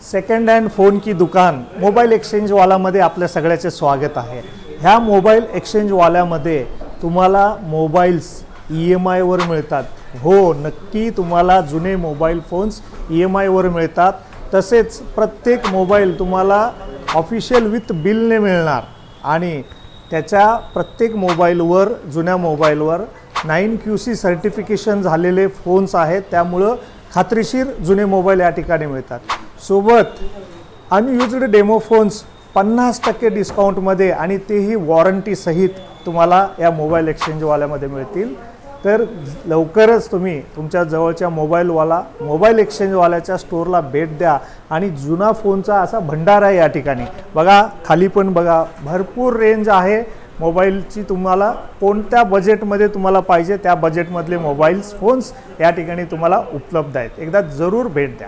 Second hand phone की दुकान mobile एक्सचेंजवालामध्ये आपल्या सगळ्याचे स्वागत आहे। ह्या मोबाईल एक्सचेंजवाल्यामध्ये तुम्हाला मोबाईल्स EMIवर मिळतात। हो, नक्की तुम्हाला जुने मोबाईल फोन्स EMIवर मिळतात। तसेच प्रत्येक मोबाईल तुम्हाला ऑफिशियल विथ बिलने मिळणार आणि त्याच्या प्रत्येक मोबाईलवर जुन्या मोबाईलवर 9QC सर्टिफिकेशन झालेले फोन्स आहेत। त्यामुळे खात्रीशीर जुने मोबाईल या ठिकाणी मिळतात। सोबत अनयुज्ड डेमो फोन्स 50% डिस्काउंटमध्ये आणि तेही वॉरंटी सहित तुम्हाला या मोबाईल एक्सचेंजवाल्यामध्ये मिळतील। तर लवकरच तुम्ही तुमच्या जवळच्या मोबाईल एक्सचेंजवाल्याच्या स्टोरला भेट द्या आणि जुना फोनचा असा भंडार आहे या ठिकाणी। बघा खाली पण बघा, भरपूर रेंज आहे मोबाईलची। तुम्हाला कोणत्या बजेटमध्ये तुम्हाला पाहिजे त्या बजेटमधले मोबाईल्स फोन्स या ठिकाणी तुम्हाला उपलब्ध आहेत। एकदा जरूर भेट द्या।